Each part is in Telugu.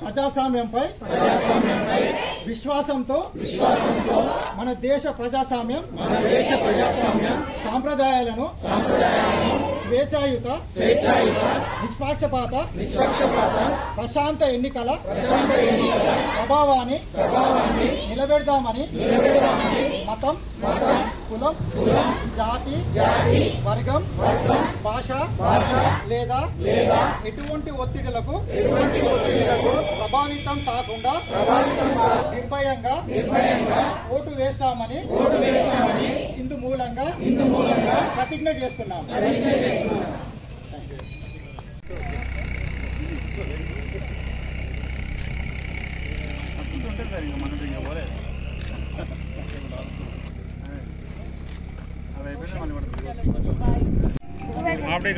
ప్రజాస్వామ్యంపై విశ్వాసంతో మన దేశ ప్రజాస్వామ్యం సాంప్రదాయాలను స్వేచ్ఛాయుత నిష్పక్షపాత ప్రశాంత ఎన్నికల ప్రభావాన్ని నిలబెడదామని మతం కులం జాతి వర్గం భాష లేదా ఎటువంటి ఒత్తిడులకు ప్రభావితం కాకుండా నిర్భయంగా ఓటు వేస్తామని ఇందు మూలంగా ప్రతిజ్ఞ చేస్తున్నాం. కాబట్టి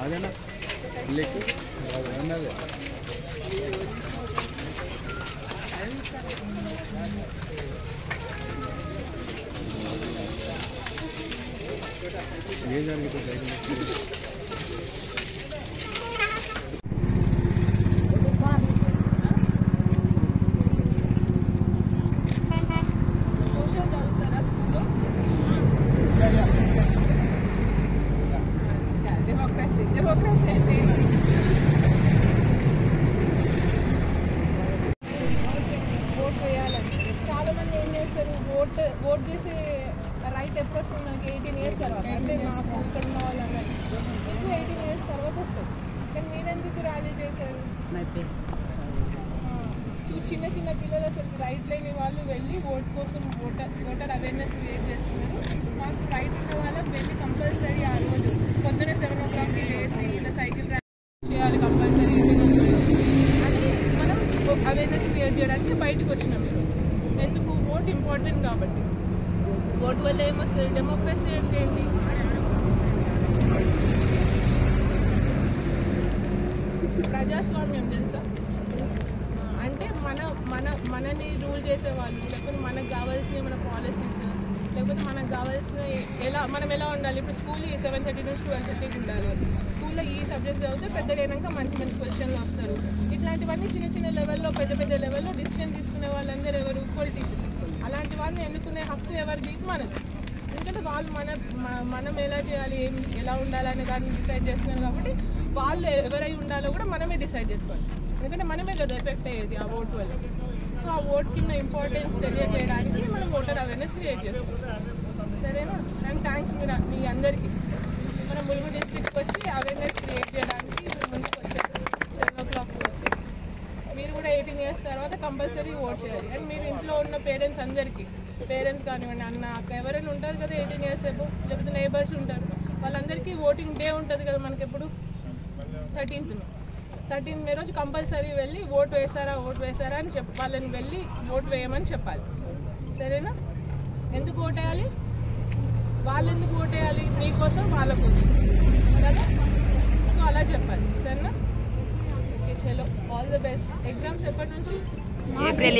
అదేనా లేకు అన్నది ఏ జరిగింది డెమోక్రసీ అంటే ఓట్ వేయాలని చాలా మంది ఏం చేస్తారు, ఓట్ చేసే రైట్ ఎప్పుడు వస్తుంది మనకి 18 years తర్వాత, అంటే నాకు ఇక్కడ ఉన్న వాళ్ళందరూ మీకు 18 years తర్వాత వస్తుంది. కానీ మీరెందుకు ర్యాలీ చేశారు? చిన్న చిన్న పిల్లలు అసలు రైట్ లేని వాళ్ళు వెళ్ళి ఓట్ కోసం ఓటర్ అవేర్నెస్ క్రియేట్ చేస్తున్నారు. మాకు రైట్ ఉన్న వాళ్ళకి వెళ్ళి కంపల్సరీ ఆ రోజు పొద్దున్న 7 o'clock లేసి ఇలా సైకిల్ ర్యాలీ చేయాలి కంపల్సరీ అని మనం అవేర్నెస్ క్రియేట్ చేయడానికి బయటకు వచ్చినాం. ఎందుకు? ఓట్ ఇంపార్టెంట్ కాబట్టి. ఓటు వల్ల ఏమొస్తుంది? డెమోక్రసీ అంటే ఏంటి? ప్రజాస్వామ్యం తెలుసా? అంటే మనని రూల్ చేసేవాళ్ళు, లేకపోతే మనకు కావాల్సిన మన పాలసీస్, లేకపోతే మనకు కావాల్సిన మనం ఎలా ఉండాలి. ఇప్పుడు స్కూల్ 7:30 నుంచి 12:30 ఉండాలి. స్కూల్లో ఈ సబ్జెక్ట్స్ చదివితే పెద్దగా అయినాక మంచి మంచి పొజిషన్లో వస్తారు. ఇట్లాంటివన్నీ చిన్న చిన్న లెవెల్లో పెద్ద లెవెల్లో డిసిషన్ తీసుకునే వాళ్ళందరూ ఎవరు? పొలిటీషియన్. అలాంటి వాళ్ళని ఎన్నుకునే హక్కు ఎవరిది? మనది. ఎందుకంటే వాళ్ళు మనం ఎలా చేయాలి, ఎలా ఉండాలనే దాన్ని డిసైడ్ చేస్తున్నారు కాబట్టి వాళ్ళు ఎవరై ఉండాలో కూడా మనమే డిసైడ్ చేసుకోవాలి. ఎందుకంటే మనమే కదా ఎఫెక్ట్ అయ్యేది ఆ ఓటు వల్ల. సో ఆ ఓట్ కింద ఇంపార్టెన్స్ తెలియజేయడానికి మనం ఓటర్ అవేర్నెస్ క్రియేట్ చేస్తాం. సరేనా? అండ్ థ్యాంక్స్ మీ అందరికీ. మన ములుగు డిస్ట్రిక్ట్కి వచ్చి అవేర్నెస్ క్రియేట్ చేయడానికి మీరు ముందుకు వచ్చారు. 7 o'clock వచ్చి మీరు కూడా 18 years తర్వాత కంపల్సరీ ఓట్ చేయాలి. అండ్ మీరు ఇంట్లో ఉన్న పేరెంట్స్ అందరికీ, పేరెంట్స్ కానివ్వండి, అన్న అక్క ఎవరైనా ఉంటారు కదా 18 years అబో, లేకపోతే నైబర్స్ ఉంటారు, వాళ్ళందరికీ ఓటింగ్ డే ఉంటుంది కదా మనకి ఎప్పుడు 13th మే రోజు కంపల్సరీ వెళ్ళి ఓటు వేసారా అని వాళ్ళని వెళ్ళి ఓటు వేయమని చెప్పాలి. సరేనా? ఎందుకు ఓటేయాలి? వాళ్ళు ఎందుకు ఓటేయాలి? మీకోసం, వాళ్ళ కోసం కదా. సో అలా చెప్పాలి. సరేనా? ఓకే, చలో, ఆల్ ద బెస్ట్. ఎగ్జామ్స్ ఎప్పటి నుంచి? ఏప్రిల్